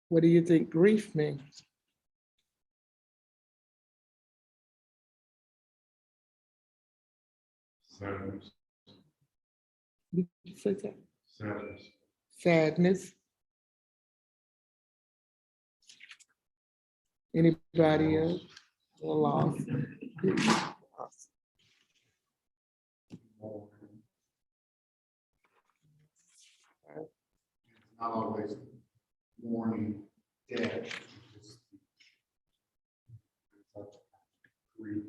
What do you think grief means? Sadness. Did you say that? Sadness. Sadness. Anybody else? Loss. Not always mourning death. Grief.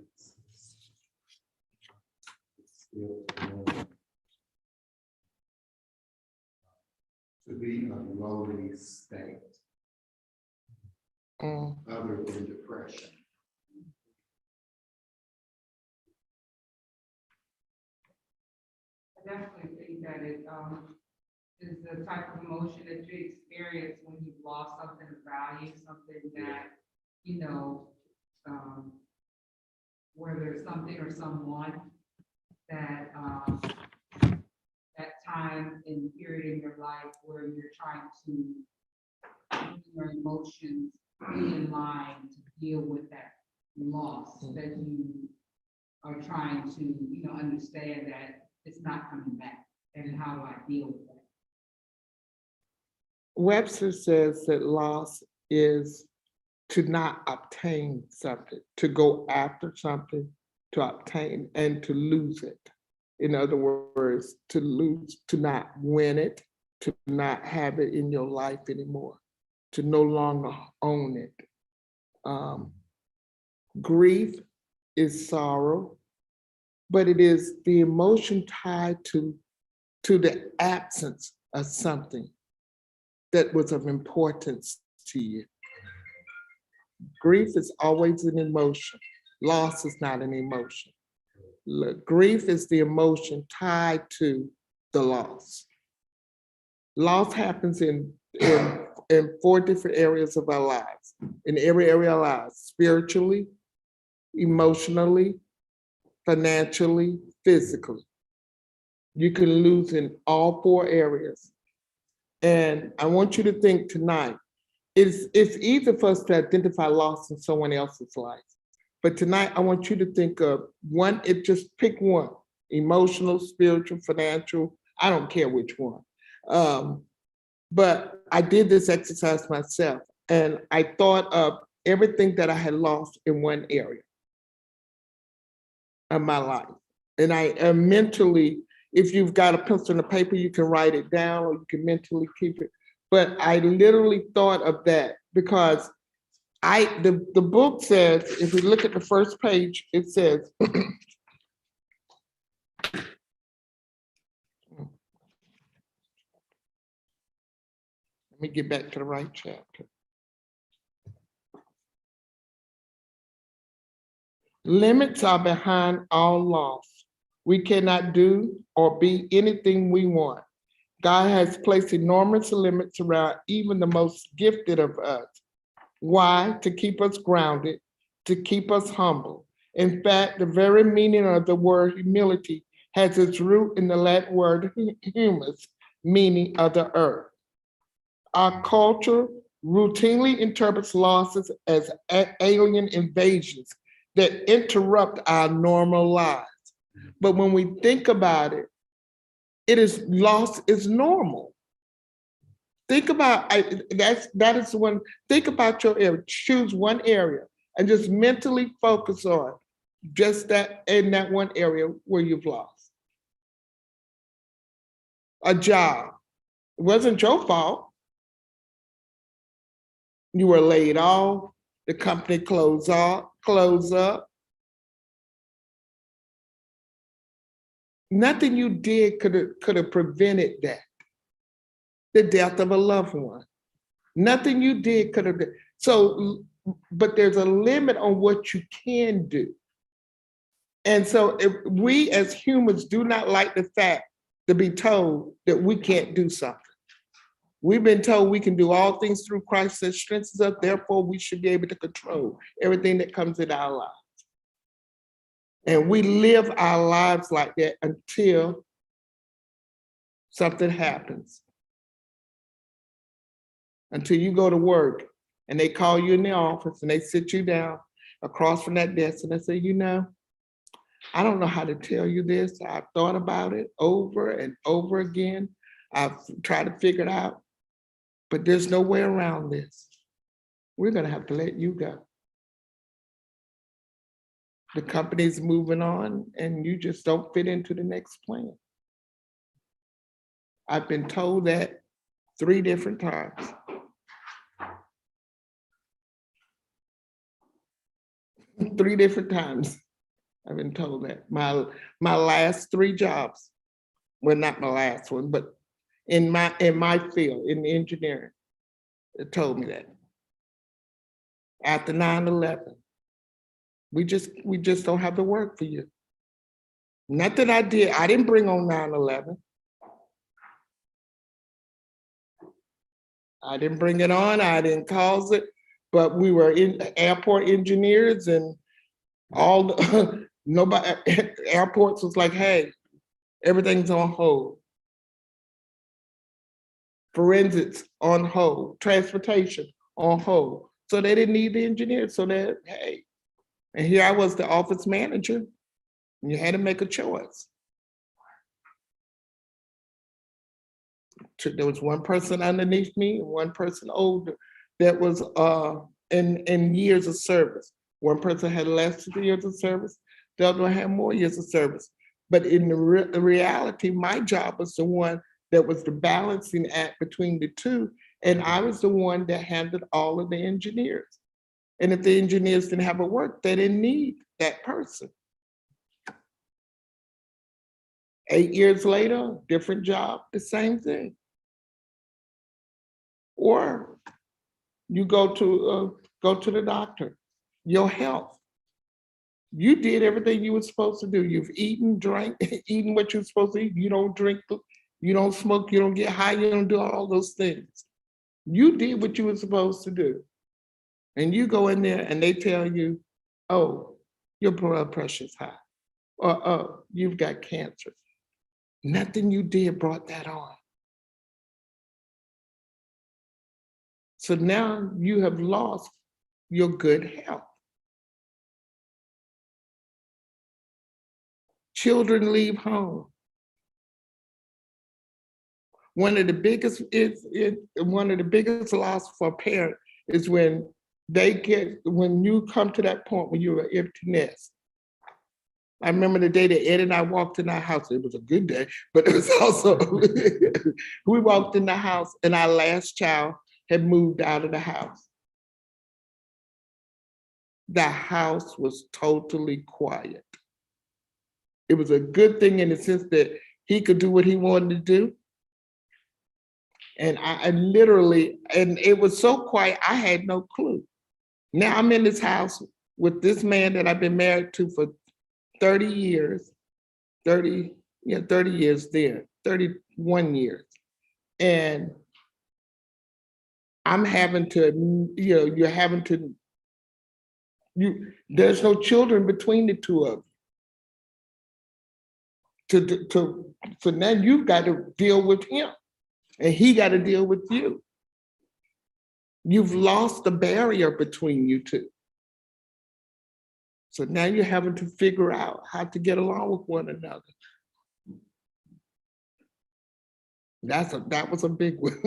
Still to be in a lowly state other than depression. I definitely think that it is the type of emotion that you experience when you've lost something of value, something that, you know, where there's something or someone that that time and period in your life where you're trying to bring your emotions be in line to deal with that loss, that you are trying to, you know, understand that it's not coming back, and how do I deal with that? Webster says that loss is to not obtain something, to go after something, to obtain and to lose it. In other words, to lose, to not win it, to not have it in your life anymore, to no longer own it. Grief is sorrow, but it is the emotion tied to the absence of something that was of importance to you. Grief is always an emotion. Loss is not an emotion. Grief is the emotion tied to the loss. Loss happens in 4 different areas of our lives, in every area of our lives: spiritually, emotionally, financially, physically. You can lose in all 4 areas. And I want you to think tonight, it's easy for us to identify loss in someone else's life. But tonight, I want you to think of one, just pick one: emotional, spiritual, financial, I don't care which one. But I did this exercise myself, and I thought of everything that I had lost in one area of my life. And I mentally, if you've got a pencil and a paper, you can write it down or you can mentally keep it. But I literally thought of that because the book says, if we look at the first page, it says, let me get back to the right chapter. Limits are behind all loss. We cannot do or be anything we want. God has placed enormous limits around even the most gifted of us. Why? To keep us grounded, to keep us humble. In fact, the very meaning of the word humility has its root in the Latin word humus, meaning of the earth. Our culture routinely interprets losses as alien invasions that interrupt our normal lives. But when we think about it, loss is normal. Think about that is one. Think about your area. Choose one area and just mentally focus on just that in that one area where you've lost. A job. It wasn't your fault. You were laid off. The company closed up. Nothing you did could have prevented that. The death of a loved one. Nothing you did could have. So, but there's a limit on what you can do. And so if we as humans do not like the fact to be told that we can't do something. We've been told we can do all things through Christ that strengthens us, therefore we should be able to control everything that comes in our lives. And we live our lives like that until something happens. until you go to work and they call you in the office and they sit you down across from that desk and they say, you know, I don't know how to tell you this. I've thought about it over and over again. I've tried to figure it out, but there's no way around this. We're gonna have to let you go. The company's moving on and you just don't fit into the next plan. I've been told that 3 different times. Three different times I've been told that. My last 3 jobs, well, not my last one, but in my field, in engineering, it told me that. After 9/11, we just don't have the work for you. Not that I did, I didn't bring on 9/11. I didn't bring it on, I didn't cause it, but we were in airport engineers and all the, nobody, airports was like, hey, everything's on hold. Forensics on hold, transportation on hold. So they didn't need the engineers, so that, hey, and here I was the office manager, and you had to make a choice. There was one person underneath me and one person older that was in years of service. One person had less years of service, the other one had more years of service. But in the reality, my job was the one that was the balancing act between the two, and I was the one that handled all of the engineers. And if the engineers didn't have a work, they didn't need that person. 8 years later, different job, the same thing. Or you go to the doctor, your health. You did everything you were supposed to do. You've eaten, drank, eaten what you're supposed to eat. You don't drink, you don't smoke, you don't get high, you don't do all those things. You did what you were supposed to do. And you go in there and they tell you, oh, your blood pressure's high. Or, oh, you've got cancer. Nothing you did brought that on. So now you have lost your good health. Children leave home. One of the biggest loss for a parent is when you come to that point when you're an empty nest. I remember the day that Ed and I walked in our house. It was a good day, but it was also, we walked in the house and our last child had moved out of the house. The house was totally quiet. It was a good thing in the sense that he could do what he wanted to do. And I literally, and it was so quiet, I had no clue. Now I'm in this house with this man that I've been married to for 30 years, 30 years there, 31 years. And I'm having to, there's no children between the two of you. So now you've got to deal with him and he got to deal with you. You've lost the barrier between you two. So now you're having to figure out how to get along with one another. That was a big one.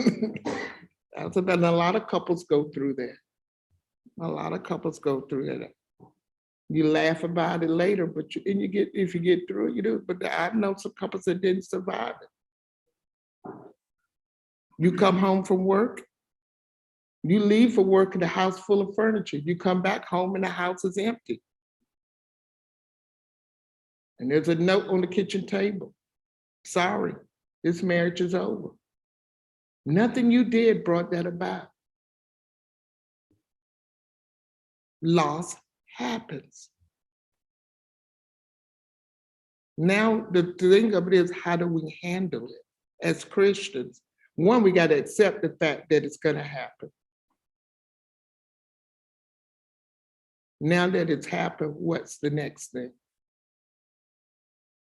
And a lot of couples go through that. A lot of couples go through that. You laugh about it later, but if you get through it, you do. But I know some couples that didn't survive it. You come home from work, you leave for work in a house full of furniture. You come back home and the house is empty. And there's a note on the kitchen table. Sorry, this marriage is over. Nothing you did brought that about. Loss happens. Now, the thing of it is, how do we handle it as Christians? One, we got to accept the fact that it's going to happen. Now that it's happened, what's the next thing?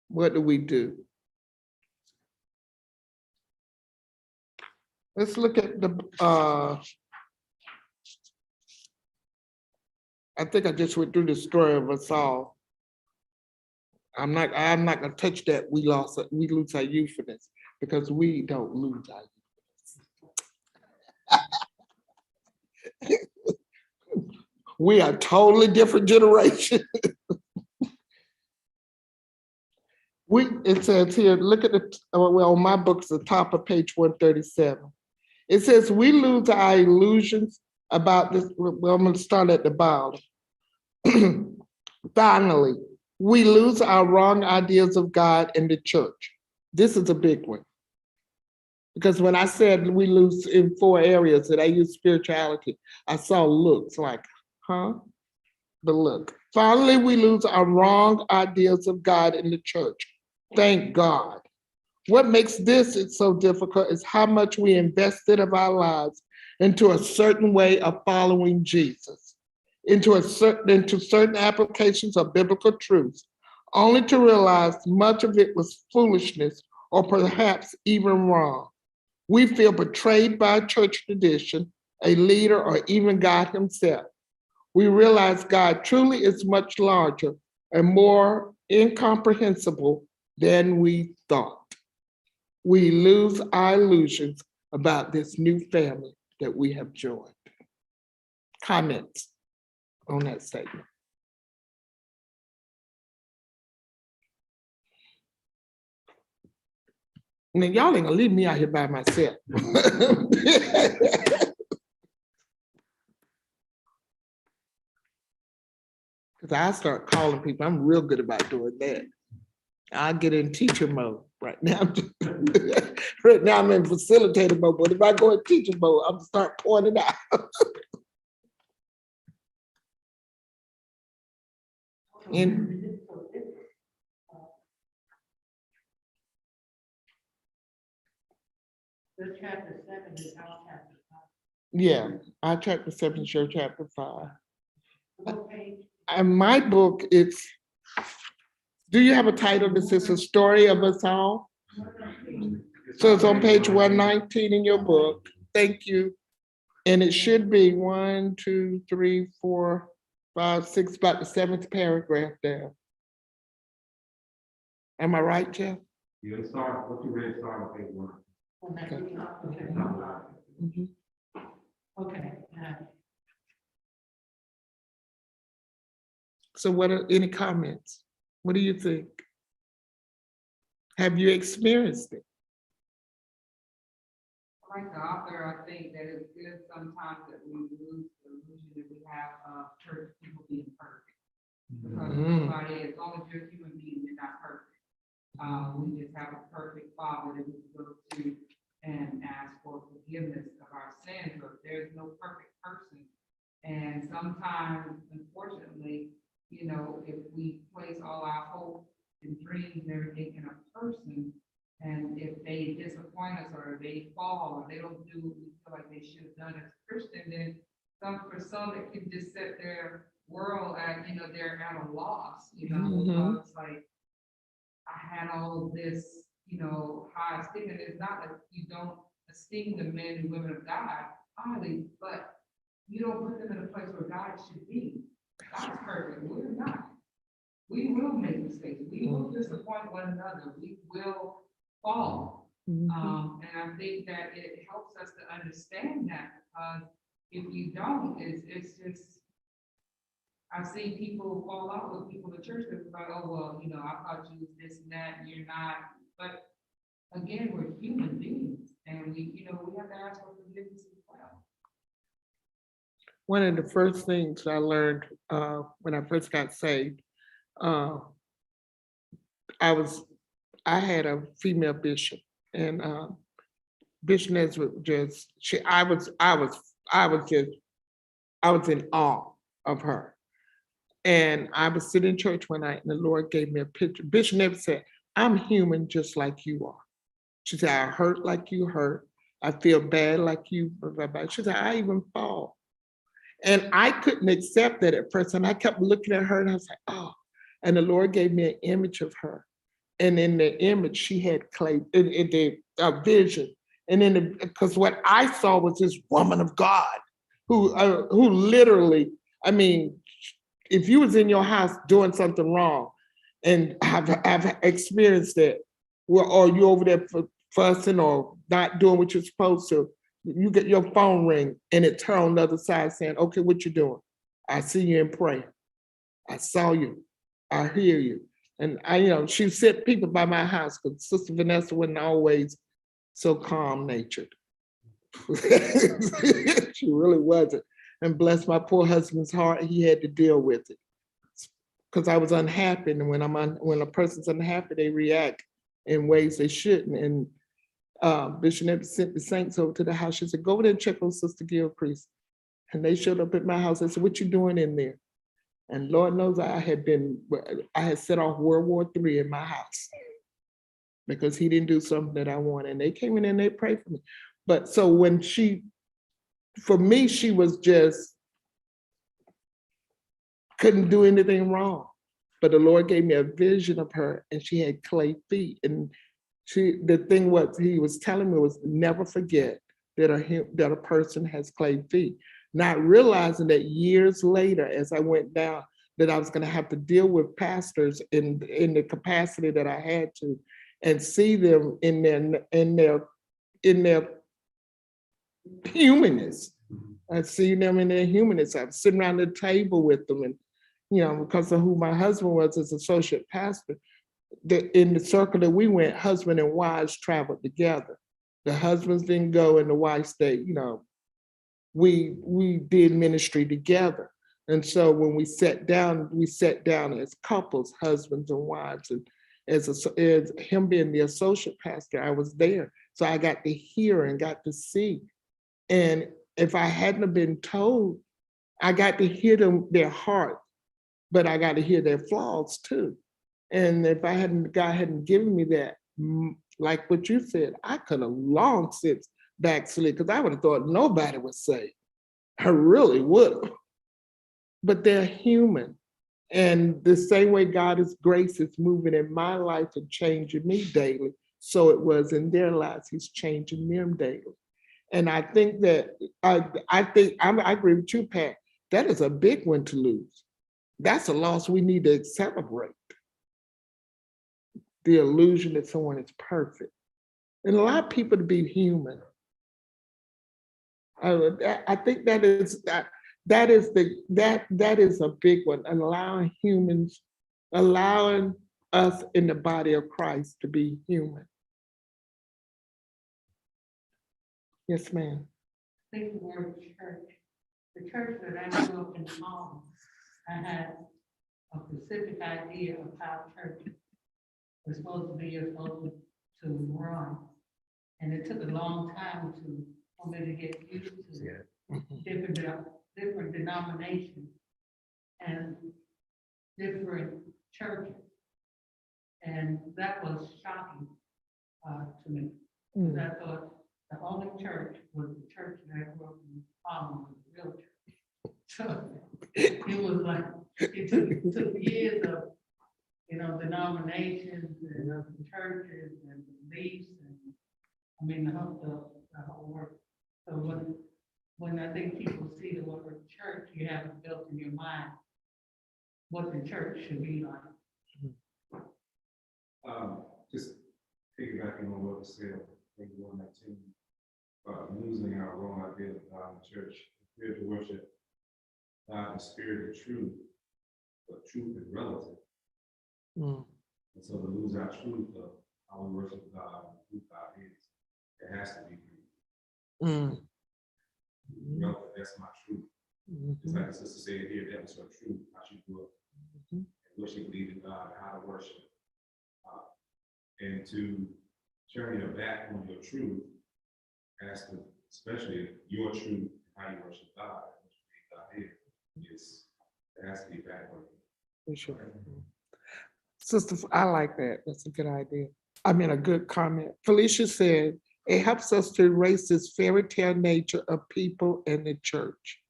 What do we do? Let's look at the, I think I just went through the story of us all. I'm not gonna touch that. We lose our youthfulness because we don't lose our youthfulness. We are totally different generation. It says here, look at the, well, my book's the top of page 137. It says we lose our illusions about this. Well, I'm gonna start at the bottom. Finally, we lose our wrong ideas of God and the church. This is a big one. Because when I said we lose in 4 areas that I use spirituality, I saw looks like, huh? But look, finally, we lose our wrong ideas of God and the church. Thank God. What makes this so difficult is how much we invested of our lives into a certain way of following Jesus, into certain applications of biblical truths, only to realize much of it was foolishness or perhaps even wrong. We feel betrayed by church tradition, a leader, or even God himself. We realize God truly is much larger and more incomprehensible than we thought. We lose our illusions about this new family that we have joined. Comments on that statement? Now, y'all ain't gonna leave me out here by myself. Because I start calling people. I'm real good about doing that. I get in teacher mode right now. Right now I'm in facilitator mode, but if I go in teacher mode, I'm gonna start pointing out. And The chapter 7 is our chapter 5. yeah, I chapter 7 show chapter 5. What page? And my book, do you have a title that says "The Story of Us All"? So it's on page 119 in your book. Thank you. And it should be 1, 2, 3, 4, 5, 6, about the 7th paragraph down. Am I right, Jeff? You can start, what you read, start on page 1. Oh, that's Okay. the top, okay. Mhm. Okay, So what are any comments? What do you think? Have you experienced it? Like the author, I think that it's good sometimes that we lose the illusion that we have of church people being perfect. Because everybody, as long as you're a human being, you're not perfect. We just have a perfect Father that we can go to and ask for forgiveness of our sins, but there's no perfect person. And sometimes, unfortunately, you know, if we place all our hope and dreams and everything in a person, and if they disappoint us or they fall or they don't do what we feel like they should have done as a Christian, then for some it can just set their world at, you know, they're at a loss, you know, because like I had all of this, you know, high esteem, and it's not that you don't esteem the men and women of God highly, but you don't put them in a place where God should be. God's perfect. We're not. We will make mistakes. We will disappoint one another. We will fall. And I think that it helps us to understand that, because if you don't, it's just, I've seen people fall out with people in church that's like, oh, well, you know, I thought you was this and that, and you're not. But again, we're human beings, and we, you know, we have to ask for forgiveness as well. One of the first things I learned when I first got saved, I had a female bishop, and Bishop Nesbitt just, I was in awe of her. And I was sitting in church one night and the Lord gave me a picture. Bishop Nesbitt said, "I'm human just like you are." She said, "I hurt like you hurt. I feel bad like you." She said, "I even fall." And I couldn't accept that at first. And I kept looking at her and I was like, oh. And the Lord gave me an image of her. And in the image, she had clay, in the vision, And then, because what I saw was this woman of God who literally, I mean, if you was in your house doing something wrong, and I've experienced it, or you over there fussing or not doing what you're supposed to, you get your phone ring and it turn on the other side saying, okay, what you doing? I see you in prayer. I saw you. I hear you. And she sent people by my house because Sister Vanessa wasn't always so calm natured. She really wasn't. And bless my poor husband's heart, he had to deal with it. Because I was unhappy. And when a person's unhappy, they react in ways they shouldn't. And Bishop Never sent the saints over to the house. She said, go over there and check on Sister Gilchrist. And they showed up at my house. I said, what you doing in there? And Lord knows I had set off World War III in my house because he didn't do something that I wanted. And they came in and they prayed for me. But so when for me, she was just, couldn't do anything wrong. But the Lord gave me a vision of her and she had clay feet. And the thing what he was telling me was never forget that a person has clay feet. Not realizing that years later, as I went down, that I was going to have to deal with pastors in the capacity that I had to, and see them in their humanness. I see them in their humanness. I'm sitting around the table with them, and because of who my husband was as associate pastor, in the circle that we went, husband and wives traveled together. The husbands didn't go, and the wives stayed. We did ministry together. And so when we sat down as couples, husbands and wives. And as him being the associate pastor, I was there. So I got to hear and got to see. And if I hadn't have been told, I got to hear their heart, but I got to hear their flaws too. And if God hadn't given me that, like what you said, I could have long since backslid, because I would have thought nobody was saved. I really would have. But they're human. And the same way God's grace is moving in my life and changing me daily, so it was in their lives. He's changing them daily. And I think that, I agree with you, Pat, that is a big one to lose. That's a loss we need to celebrate. The illusion that someone is perfect. And allow people to be human. I think that is a big one, and allowing us in the body of Christ to be human. Yes, ma'am. I think the word church, the church that I grew up in home, I had a specific idea of how church was supposed to be, supposed to run. And it took a long time for me to get used to different denominations and different churches. And that was shocking to me. Because I thought the only church was the church that I grew up in, was the real church. So it was like, it took years of, denominations and churches and beliefs, and the whole work. So when I think people see the word church, you have it built in your mind what the church should be like. Just piggybacking on what was said, maybe on that too, losing our wrong idea of God in church. We're to worship God in spirit and truth, but truth is relative. And so to lose our truth of how we worship God and who God is, it has to be relative. That's my truth. It's like the sister said here, that was her truth, how she grew up, and what she believed in God, how to worship. And to turn your back on your truth, has to, especially your truth, how you worship God, what you believe God is, it has to be back on you. For sure. Sister, I like that. That's a good idea. A good comment. Felicia said, it helps us to erase this fairy tale nature of people in the church.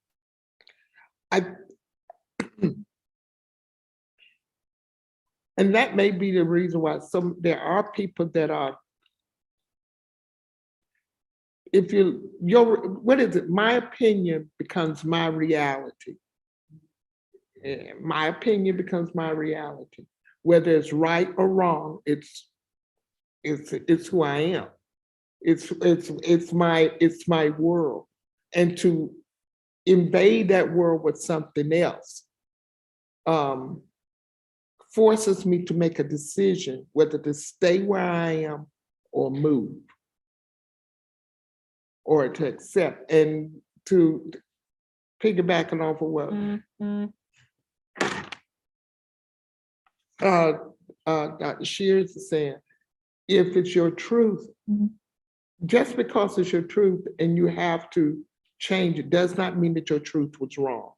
And that may be the reason why there are people that are if what is it? My opinion becomes my reality. My opinion becomes my reality. Whether it's right or wrong, it's who I am. It's my world. And to invade that world with something else forces me to make a decision whether to stay where I am or move, or to accept. And to piggybacking off of what Dr. Shears is saying, if it's your truth, just because it's your truth and you have to change it does not mean that your truth was wrong.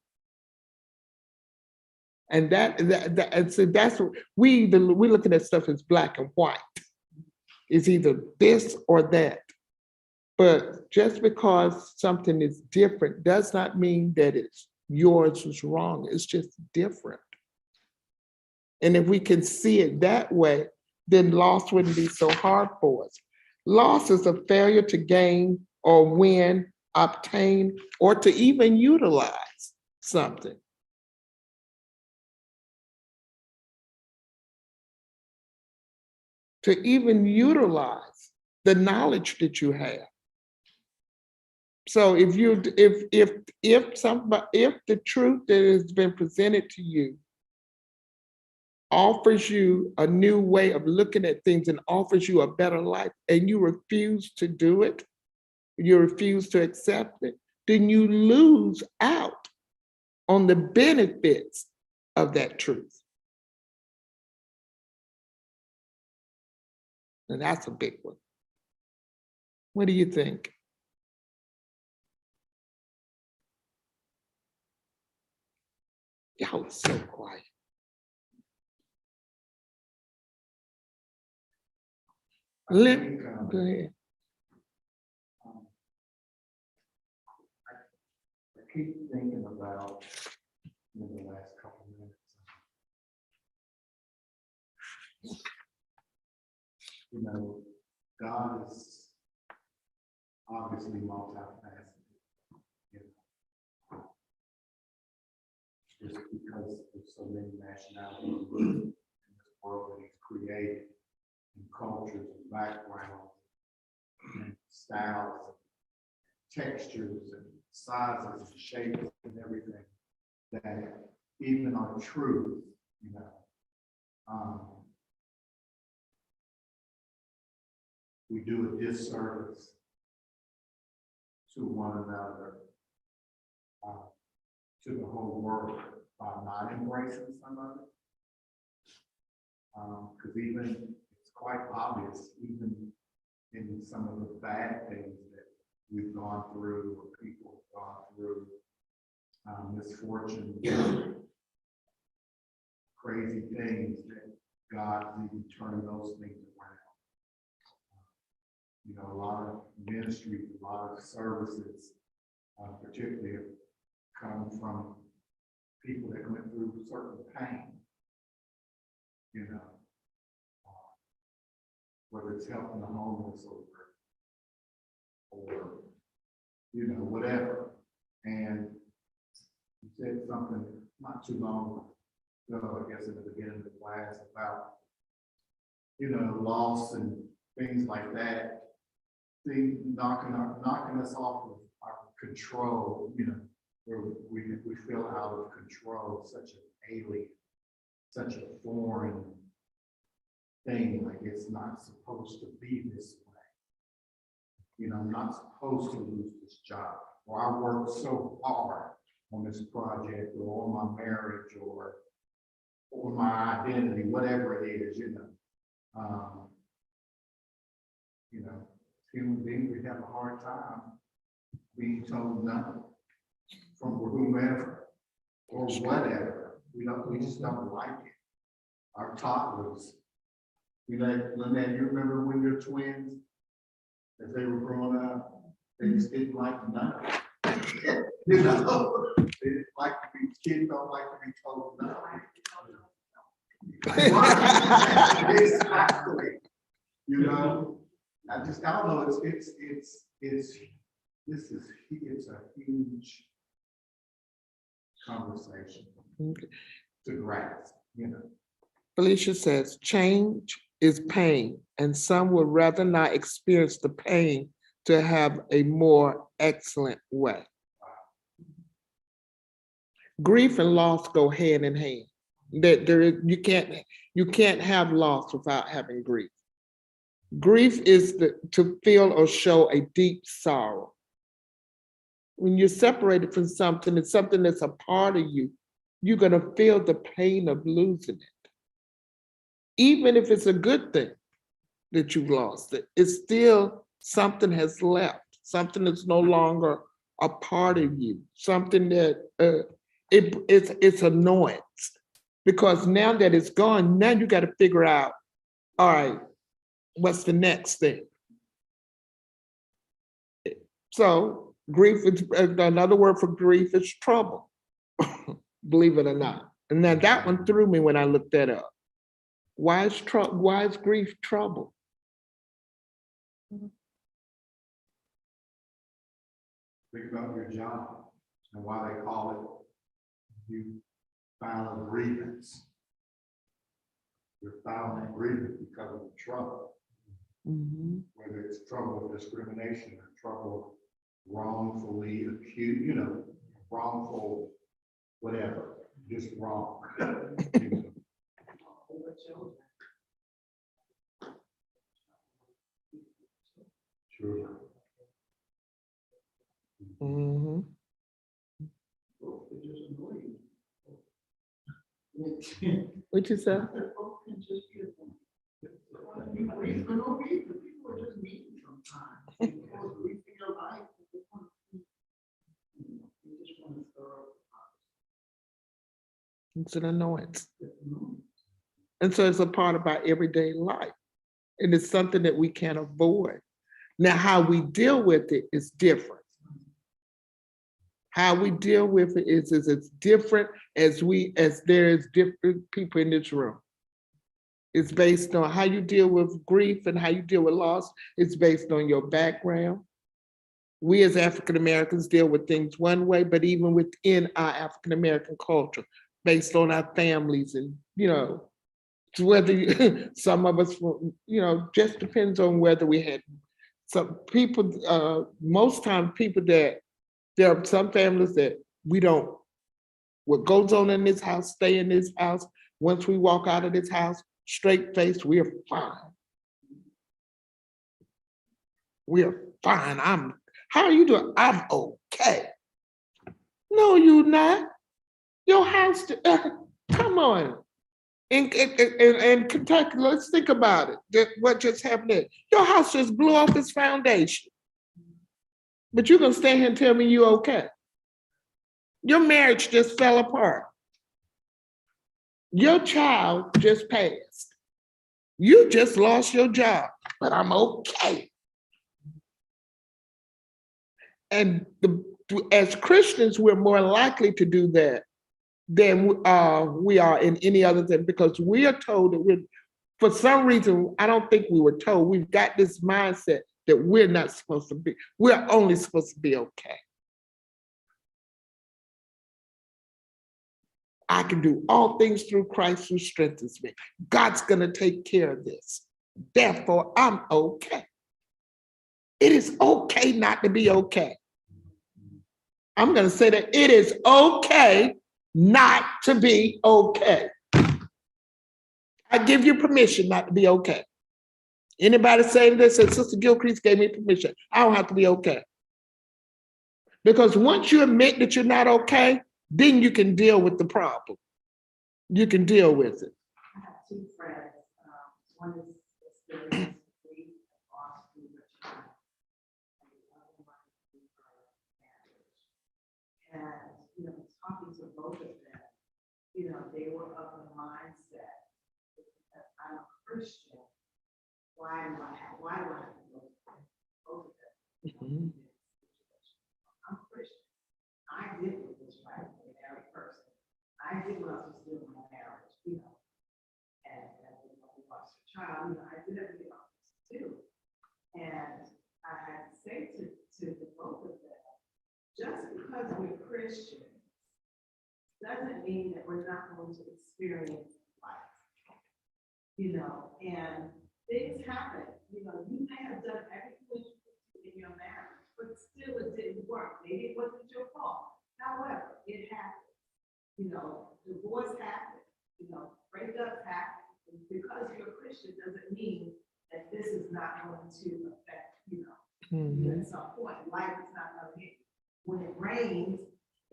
And so that's what we're looking at stuff as black and white. It's either this or that. But just because something is different does not mean that it's yours was wrong. It's just different. And if we can see it that way, then loss wouldn't be so hard for us. Loss is a failure to gain or win, obtain, or to even utilize something. To even utilize the knowledge that you have. So if the truth that has been presented to you offers you a new way of looking at things and offers you a better life, and you refuse to do it, you refuse to accept it, then you lose out on the benefits of that truth. And that's a big one. What do you think? Y'all are so quiet. Go ahead. I keep thinking about in the last couple of minutes. You know, God is obviously multifaceted. You know, just because there's so many nationalities in this world that He's created, and cultures and backgrounds and styles and textures and sizes and shapes and everything, that even our truth, you know, we do a disservice to one another, to the whole world, by not embracing some of it. Because even it's quite obvious, even in some of the bad things that we've gone through, or people have gone through, misfortune, crazy things, that God's even turned those things around. You know, a lot of ministries, a lot of services, particularly have come from people that went through certain pain. You know, whether it's helping the homeless or you know, whatever. And you said something not too long ago, I guess in the beginning of the class, about, you know, loss and things like that, things knocking us off of our control, you know, where we feel out of control, such an alien, such a foreign thing, like it's not supposed to be this way. You know, I'm not supposed to lose this job, or I worked so hard on this project, or on my marriage, or my identity, whatever it is, you know. You know, human beings, we have a hard time being told no from whomever or whatever. We just don't like it. Our toddlers, Lynette, you remember when your twins, as they were growing up, they just didn't like none of it. You know, they didn't like to be, kids don't like to be told no. Exactly. You know, I don't know, it's it's a huge conversation to grasp, you know. Felicia says, change is pain, and some would rather not experience the pain to have a more excellent way. Grief and loss go hand in hand. You can't have loss without having grief. Grief is to feel or show a deep sorrow. When you're separated from something, it's something that's a part of you, you're gonna feel the pain of losing it. Even if it's a good thing that you lost it, it's still something has left, something that's no longer a part of you, something that it's annoyance. Because now that it's gone, now you got to figure out, all right, what's the next thing? So grief is another word for grief is trouble, believe it or not. And then that one threw me when I looked that up. Why is grief trouble? Think about your job and why they call it, you file a grievance. You're filing a grievance because of the trouble. Mm-hmm. Whether it's trouble of discrimination or trouble wrongfully accused, you know, wrongful, whatever, just wrong. Sure. Mm-hmm. What you say? It's an annoyance. And so it's a part of our everyday life. And it's something that we can't avoid. Now, how we deal with it is different. How we deal with it is it's different as there is different people in this room. It's based on how you deal with grief and how you deal with loss. It's based on your background. We as African Americans deal with things one way, but even within our African American culture, based on our families and, you know, whether some of us, you know, just depends on whether we had some people, most times people that, there are some families that we don't, what goes on in this house, stay in this house. Once we walk out of this house, straight face, we're fine. We're fine. How are you doing? I'm okay. No, you're not. Your house, come on. In Kentucky, let's think about it. What just happened there? Your house just blew off its foundation. But you're gonna stand here and tell me you're okay. Your marriage just fell apart. Your child just passed. You just lost your job, but I'm okay. And as Christians, we're more likely to do that than we are in any other thing, because we are told that for some reason, I don't think we were told, we've got this mindset that we're not supposed to be, we're only supposed to be okay. I can do all things through Christ who strengthens me. God's gonna take care of this. Therefore, I'm okay. It is okay not to be okay. I'm gonna say that it is okay not to be okay. I give you permission not to be okay. Anybody saying this, and Sister Gilcrease gave me permission, I don't have to be okay. Because once you admit that you're not okay, then you can deal with the problem. You can deal with it. I have two friends. One is experienced grief and loss through her child, and the other one through her marriage. And talking to both of them, they were of the mindset that I'm a Christian. Why do I have to go through both of them? Mhm. I'm a Christian. I did what was right for the married person. I did what I was doing in my marriage, and we lost a child, I did everything I was supposed to do. And I had to say to devote with them. Just because we're Christians doesn't mean that we're not going to experience life. You know, and things happen. You know, you may have done everything in your marriage, but still it didn't work. Maybe it wasn't your fault. However, it happened. You know, divorce happened. You know, breakups happen. And because you're a Christian doesn't mean that this is not going to affect, you know, you at some point. Life is not going to hit. When it rains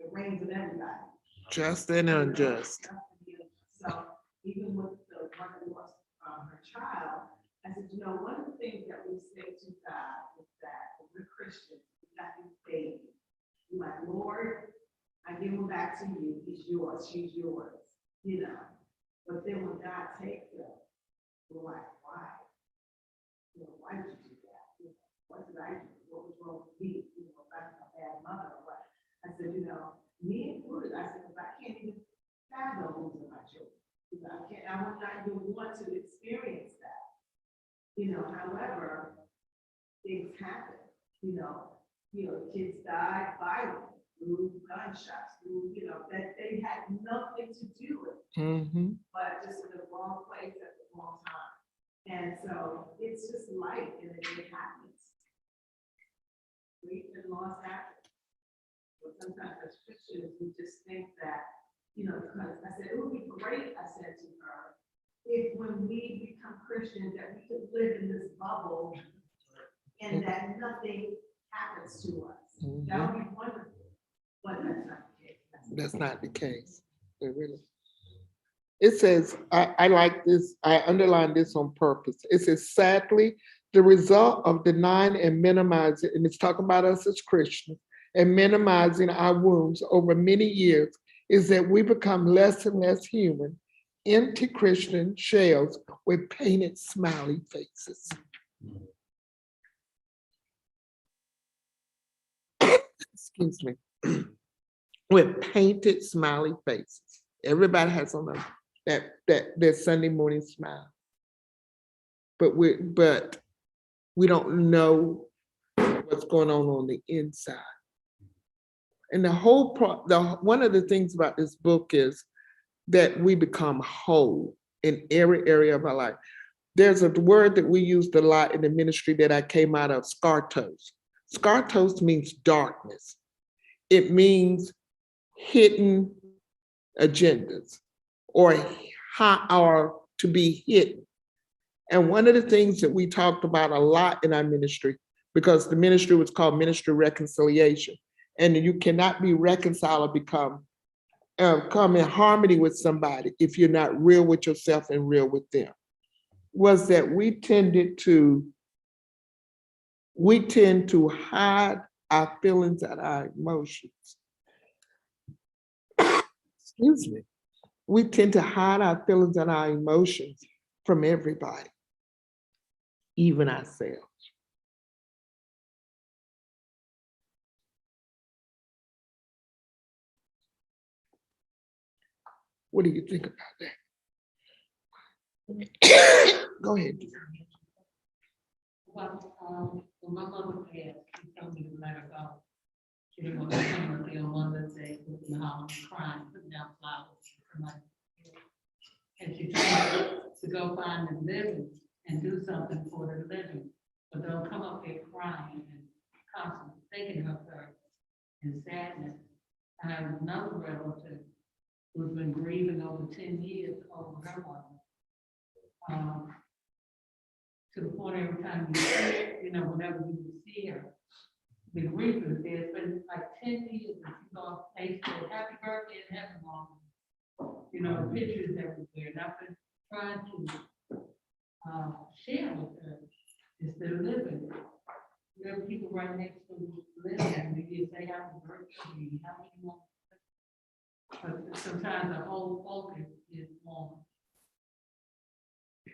on everybody. Just and unjust. So even with the one who lost her child, I said, you know, one of the things that we say to God is that when we're Christians, we got to faith. You're like, Lord, I give him back to you. He's yours. She's yours. You know. But then when God takes them, we're like, why? You know, why did you do that? You know, what did I do? What was wrong with me? You know, if I'm a bad mother or what? I said, you know, me included. I said, because I can't even fathom losing my children. You know, I would not even want to experience that. You know, however, things happen. You know, kids died violently through gunshots, through, you know, that they had nothing to do with it, but just in the wrong place at the wrong time. And so it's just life, and it happens. Grief and loss happens. But sometimes as Christians, we just think that, you know, because I said, it would be great, I said to her, if when we become Christians, that we could live in this bubble and that nothing happens to us. That would be wonderful. But that's not the case. That's not the case. It really. It says, I like this, I underlined this on purpose. It says, sadly, the result of denying and minimizing, and it's talking about us as Christians, and minimizing our wounds over many years is that we become less and less human, empty Christian shells with painted smiley faces. Excuse me. With painted smiley faces. Everybody has on that Sunday morning smile. But we don't know what's going on the inside. And the whole one of the things about this book is that we become whole in every area of our life. There's a word that we used a lot in the ministry that I came out of, scartos. Scartos means darkness. It means hidden agendas or to be hidden. And one of the things that we talked about a lot in our ministry, because the ministry was called Ministry Reconciliation, and you cannot be reconciled or come in harmony with somebody if you're not real with yourself and real with them, was that we tend to hide our feelings and our emotions. Excuse me. We tend to hide our feelings and our emotions from everybody, even ourselves. What do you think about that? Go ahead. Well, when my mother passed, she told me to let her go. She didn't want to come with me on Mother's Day, in the house, crying, putting down flowers. And she told me to go find the living and do something for the living, but don't come up here crying and constantly thinking of her in sadness. I have another relative who's been grieving over 10 years over her mother. To the point every time you see, you know, whenever you see her, the grief is there. It's been like 10 years that you go on Facebook, happy birthday and happy mom. You know, the pictures everywhere. And I've been trying to share with her instead of living. There are people right next to living, and you say happy birthday, how many more? But sometimes the whole focus is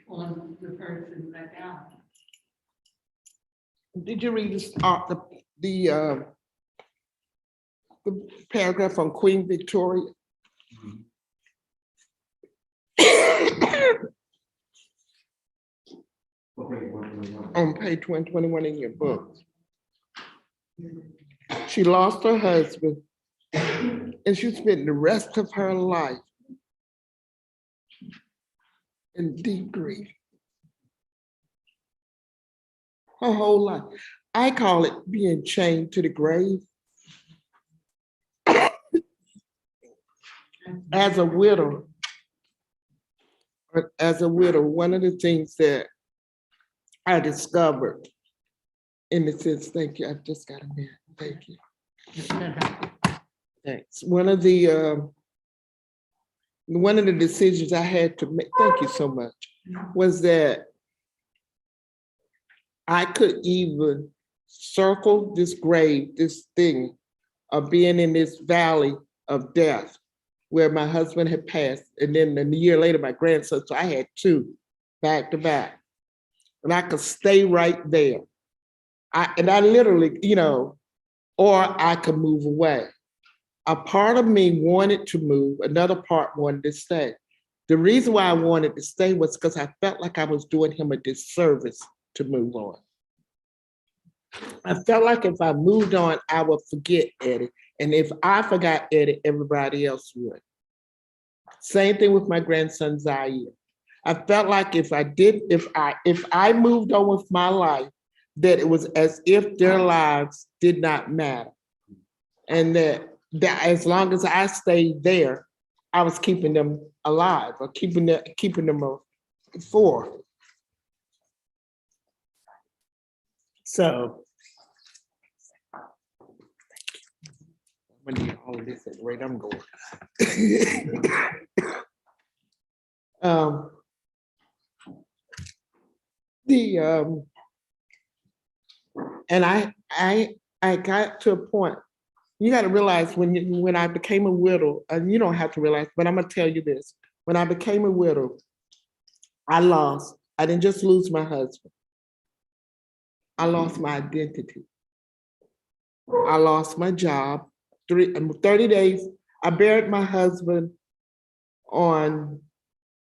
on the person that died. Did you read the paragraph on Queen Victoria? On page 121 in your book. She lost her husband, and she spent the rest of her life in deep grief. Her whole life. I call it being chained to the grave. As a widow, one of the things that I discovered in the sense, thank you, I've just got a minute, thank you. Thanks. One of the decisions I had to make, thank you so much, was that I could even circle this grave, this thing of being in this valley of death where my husband had passed. And then a year later, my grandson, so I had two back to back. And I could stay right there. I literally, or I could move away. A part of me wanted to move, another part wanted to stay. The reason why I wanted to stay was because I felt like I was doing him a disservice to move on. I felt like if I moved on, I would forget Eddie. And if I forgot Eddie, everybody else would. Same thing with my grandson, Zaire. I felt like if I moved on with my life, that it was as if their lives did not matter. And that as long as I stayed there, I was keeping them alive or keeping them for. So I'm gonna need all of this at the rate I'm going. And I got to a point. You got to realize when I became a widow, and you don't have to realize, but I'm gonna tell you this: when I became a widow, I didn't just lose my husband. I lost my identity. I lost my job. 30 days. I buried my husband on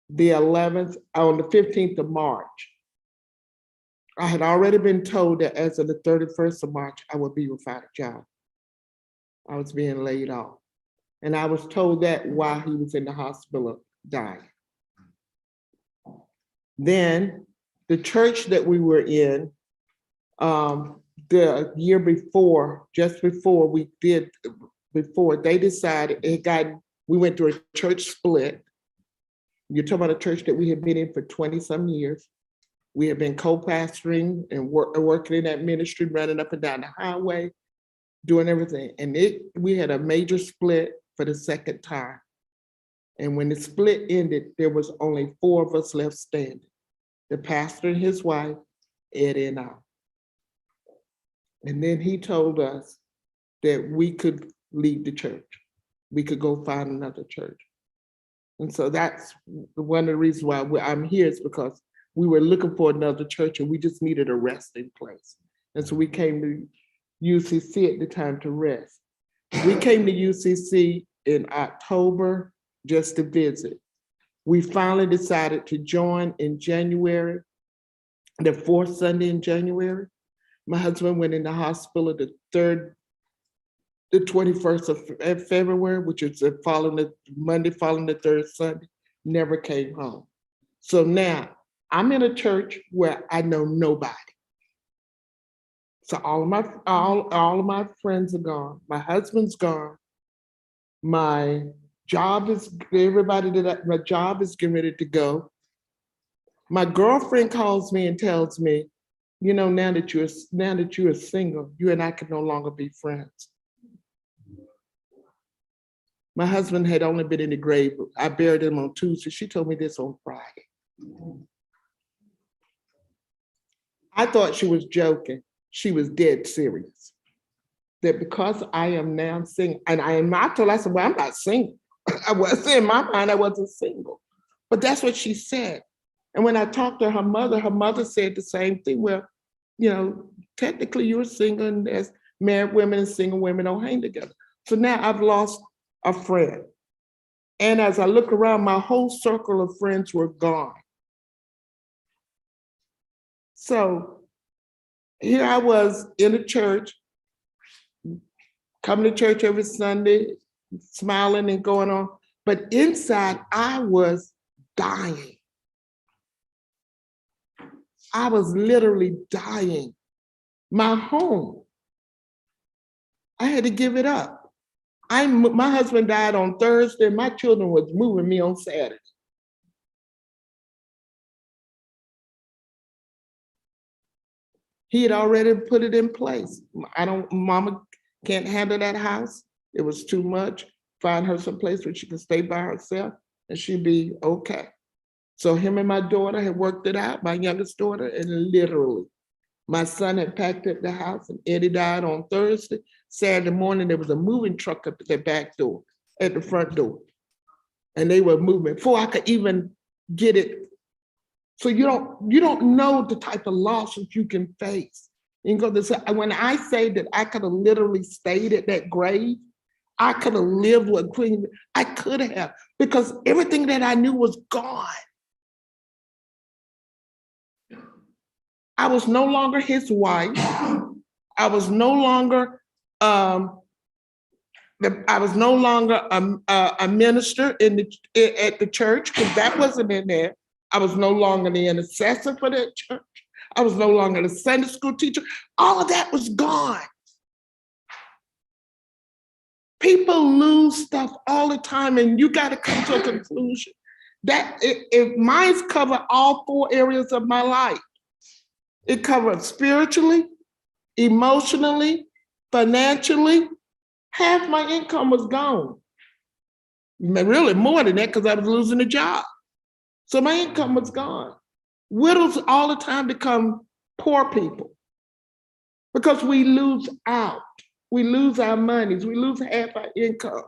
the 15th of March. I had already been told that as of the 31st of March, I would be without a job. I was being laid off. And I was told that while he was in the hospital dying. Then the church that we were in, the year before, they decided, we went through a church split. You're talking about a church that we had been in for 20 some years. We had been co-pastoring and working in that ministry, running up and down the highway, doing everything. And we had a major split for the second time. And when the split ended, there was only 4 of us left standing. The pastor and his wife, Eddie and I. And then he told us that we could leave the church. We could go find another church. And so that's one of the reasons why I'm here, is because we were looking for another church and we just needed a resting place. And so we came to UCC at the time to rest. We came to UCC in October just to visit. We finally decided to join in January, the 4th Sunday in January. My husband went in the hospital the 21st of February, which is the Monday following the 3rd Sunday, never came home. So now I'm in a church where I know nobody. So all of my friends are gone. My husband's gone. My job is getting ready to go. My girlfriend calls me and tells me, now that you're single, you and I can no longer be friends. My husband had only been in the grave. I buried him on Tuesday. She told me this on Friday. I thought she was joking. She was dead serious. That because I am now single, and I told her, I said, well, I'm not single. I was in my mind, I wasn't single. But that's what she said. And when I talked to her mother said the same thing. Well, technically you're single, and as married women and single women don't hang together. So now I've lost a friend. And as I look around, my whole circle of friends were gone. So here I was in a church coming to church every Sunday, smiling and going on. But inside, I was dying. I was literally dying. My home, I had to give it up. My husband died on Thursday. My children was moving me on Saturday. He had already put it in place. Mama can't handle that house. It was too much. Find her some place where she can stay by herself and she'd be okay. So him and my daughter had worked it out, my youngest daughter, and literally, my son had packed up the house and Eddie died on Thursday. Saturday morning, there was a moving truck up at the back door, at the front door. And they were moving before I could even get it. So you don't know the type of losses you can face. When I say that I could have literally stayed at that grave, I could have lived with Queen, I could have, because everything that I knew was gone. I was no longer his wife. I was no longer a minister at the church, because that wasn't in there. I was no longer the intercessor for that church. I was no longer the Sunday school teacher. All of that was gone. People lose stuff all the time, and you got to come to a conclusion that if mine cover all 4 areas of my life. It covered spiritually, emotionally, financially. Half my income was gone. Really more than that, because I was losing a job. So my income was gone. Widows all the time become poor people because we lose out. We lose our monies. We lose half our incomes.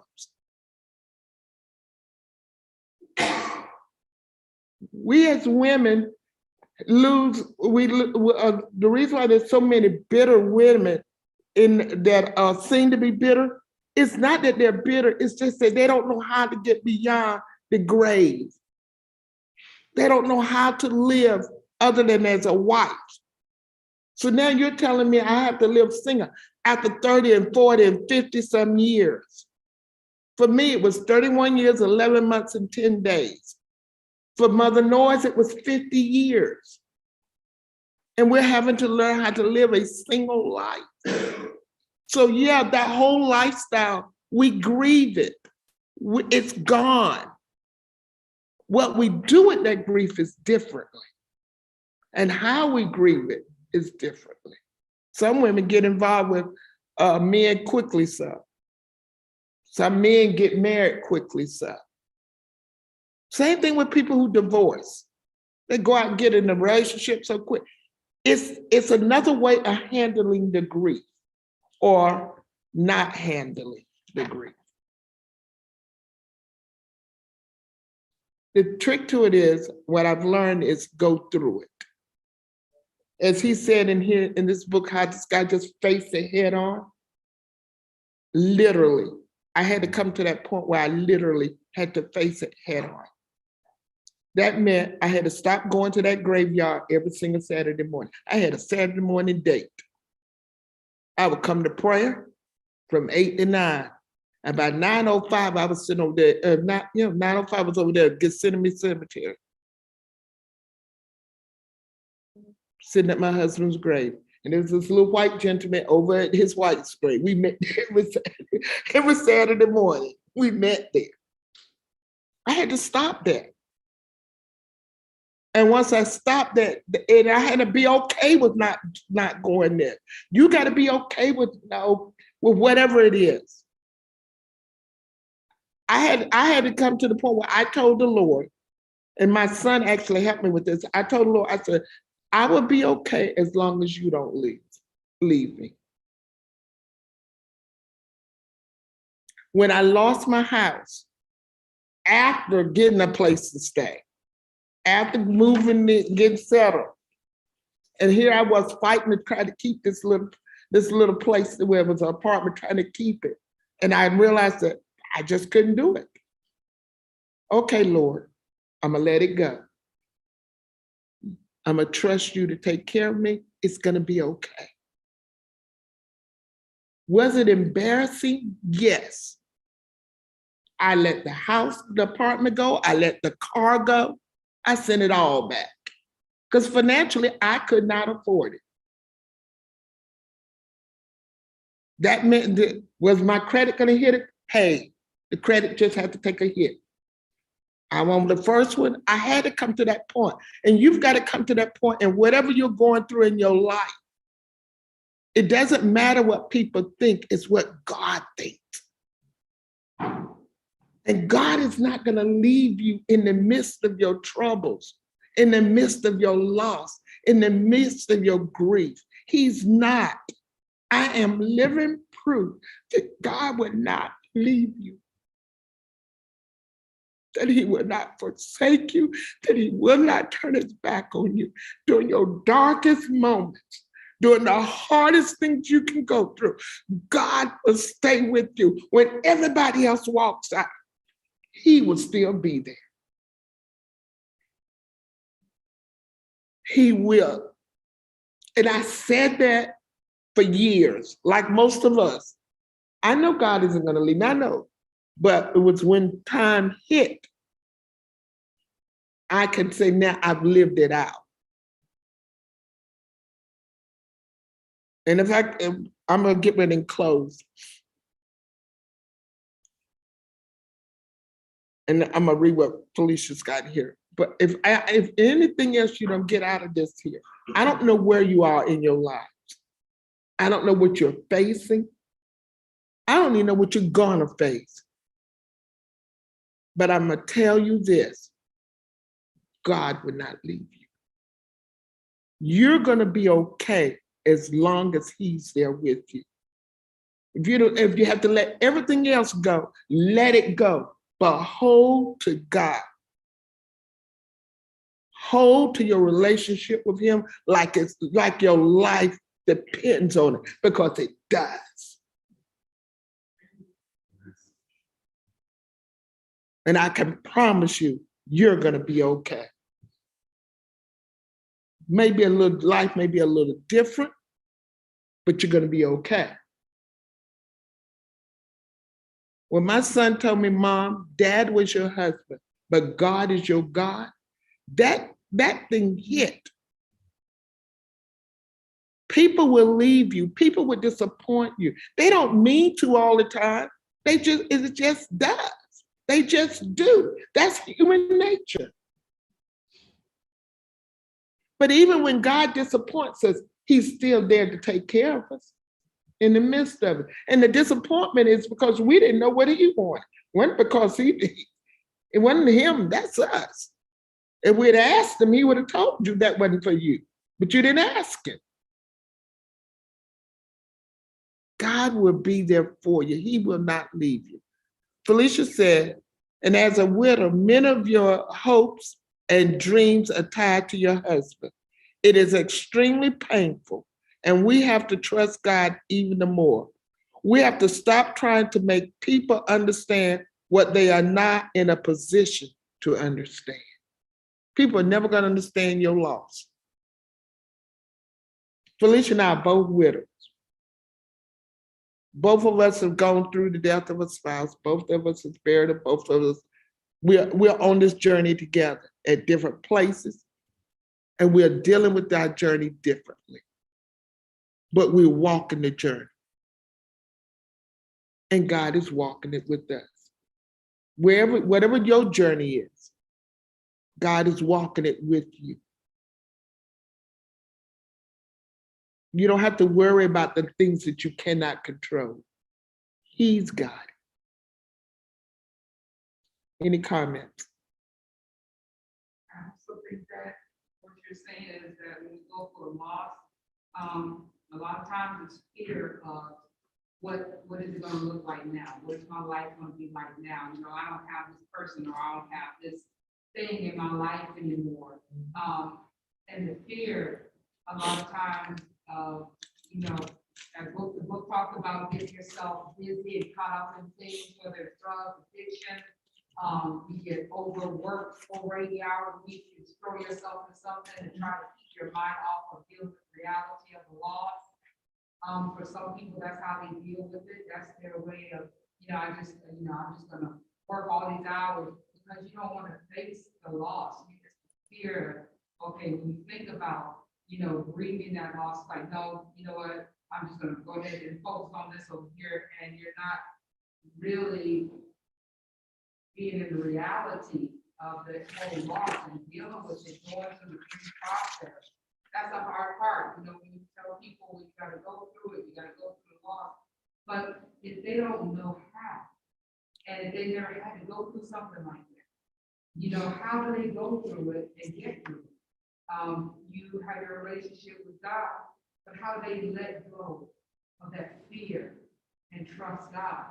We as women the reason why there's so many bitter women that seem to be bitter, it's not that they're bitter, it's just that they don't know how to get beyond the grave. They don't know how to live other than as a wife. So now you're telling me I have to live single after 30 and 40 and 50 some years. For me, it was 31 years, 11 months and 10 days. For Mother Noise, it was 50 years. And we're having to learn how to live a single life. So yeah, that whole lifestyle, we grieve it. It's gone. What we do with that grief is differently. And how we grieve it is differently. Some women get involved with men quickly, so. Some men get married quickly, so. Same thing with people who divorce. They go out and get in a relationship so quick. It's another way of handling the grief or not handling the grief. The trick to it is, what I've learned is go through it. As he said in this book, how this guy just faced it head on. Literally, I had to come to that point where I literally had to face it head on. That meant I had to stop going to that graveyard every single Saturday morning. I had a Saturday morning date. I would come to prayer from 8 to 9. About 9:05, I was sitting over there. 9:05 I was over there at Gethsemane Cemetery, sitting at my husband's grave. And there was this little white gentleman over at his wife's grave. We met every Saturday morning. We met there. I had to stop that. And once I stopped that, and I had to be okay with not going there. You got to be okay with whatever it is. I had to come to the point where I told the Lord, and my son actually helped me with this. I told the Lord, I said, I will be okay as long as you don't leave me. When I lost my house, after getting a place to stay, after moving it, getting settled, and here I was fighting to try to keep this little place where it was an apartment, trying to keep it. And I realized that I just couldn't do it. Okay, Lord, I'm gonna let it go. I'm gonna trust you to take care of me. It's gonna be okay. Was it embarrassing? Yes. I let the apartment go. I let the car go. I sent it all back because financially I could not afford it. That meant that was my credit going to hit it? Hey, the credit just had to take a hit. I wanted the first one. I had to come to that point. And you've got to come to that point in whatever you're going through in your life. It doesn't matter what people think, it's what God thinks. And God is not going to leave you in the midst of your troubles, in the midst of your loss, in the midst of your grief. He's not. I am living proof that God would not leave you, that he will not forsake you, that he will not turn his back on you during your darkest moments, during the hardest things you can go through. God will stay with you. When everybody else walks out, he will still be there. He will. And I said that for years, like most of us. I know God isn't going to leave me, I know. But it was when time hit, I can say now I've lived it out. And if I'm going to get ready and close. And I'm going to read what Felicia's got here. But if anything else you don't get out of this here, I don't know where you are in your lives. I don't know what you're facing. I don't even know what you're gonna face. But I'm gonna tell you this, God will not leave you. You're gonna be okay as long as he's there with you. If you have to let everything else go, let it go, but hold to God. Hold to your relationship with him like it's like your life depends on it, because it does. And I can promise you, you're going to be okay. Maybe life may be a little different, but you're going to be okay. When my son told me, Mom, Dad was your husband, but God is your God, that thing hit. People will leave you. People will disappoint you. They don't mean to all the time. It just does. They just do. That's human nature. But even when God disappoints us, he's still there to take care of us in the midst of it. And the disappointment is because we didn't know what he wanted. It wasn't because it wasn't him, that's us. If we'd asked him, he would have told you that wasn't for you, but you didn't ask him. God will be there for you. He will not leave you. Felicia said, and as a widow, many of your hopes and dreams are tied to your husband. It is extremely painful, and we have to trust God even more. We have to stop trying to make people understand what they are not in a position to understand. People are never going to understand your loss. Felicia and I are both widows. Both of us have gone through the death of a spouse. Both of us have buried it. Both of us, we're on this journey together at different places, and we're dealing with our journey differently. But we're walking the journey. And God is walking it with us. Whatever your journey is, God is walking it with you. You don't have to worry about the things that you cannot control. He's got it. Any comments? I also think that what you're saying is that when you go for a loss, a lot of times it's fear of what is it going to look like now? What is my life going to be like now? You know, I don't have this person, or I don't have this thing in my life anymore. And the fear, a lot of times, you know, the book talks about getting yourself busy and caught up in things, whether it's drugs, addiction. You get overworked 80 hours a week, you throw yourself in something and try to keep your mind off of dealing with the reality of the loss. For some people, that's how they deal with it. That's their way of, I'm just gonna work all these hours because you don't want to face the loss. You just fear, okay, when you think about, grieving that loss, like, no, you know what, I'm just gonna go ahead and focus on this over here, and you're not really being in the reality of the whole loss and dealing with it, going through the grief process. That's the hard part, when you tell people you gotta go through it, you gotta go through the loss. But if they don't know how, and if they never had to go through something like that, how do they go through it and get through it? You have your relationship with God, but how do they let go of that fear and trust God?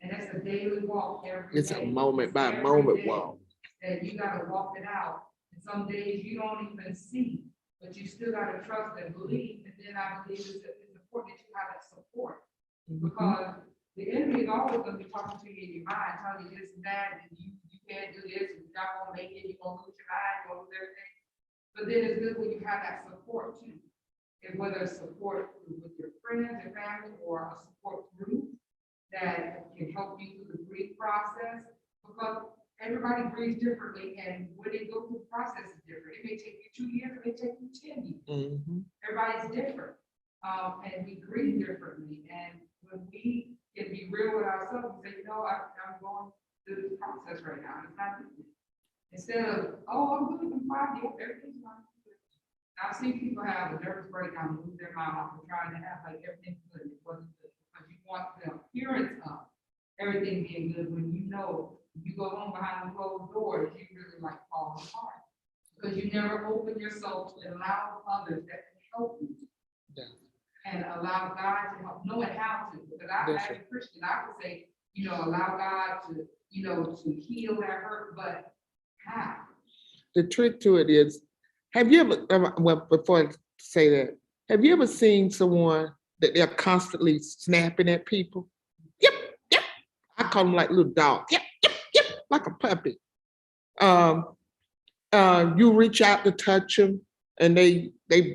And that's a daily walk every day. It's a moment by Every moment day walk. that you gotta walk it out. And some days you don't even see, but you still gotta trust and believe. And then I believe it's important that you have that support. Because the enemy is always gonna be talking to you in your mind, telling you this and that, and you can't do this, and you're not gonna make it, you're gonna lose your mind, you're gonna lose everything. But then it's good when you have that support too. And whether it's support with your friends and family or a support group that can help you through the grief process, because everybody grieves differently, and when they go through the process is different. It may take you 2 years, it may take you 10 years. Everybody's different. And we grieve differently. And when we can be real with ourselves and say, I'm going through this process right now, it's not easy. Instead of, I'm good, I'm fine, everything's fine. I've seen people have a nervous breakdown, lose their mouth, and trying to have like everything good. It wasn't good because you want the appearance of everything being good when you go home behind the closed doors, you really like fall apart because you never open yourself and allow others that can help you. Yeah. And allow God to help, knowing how to. Because as a Christian, I would say, allow God to, to heal that hurt, but how? The trick to it is, have you ever, well, before I say that, have you ever seen someone that they're constantly snapping at people? Yep, yep. I call them like little dogs. Yep, yep, yep, like a puppy. You reach out to touch them and they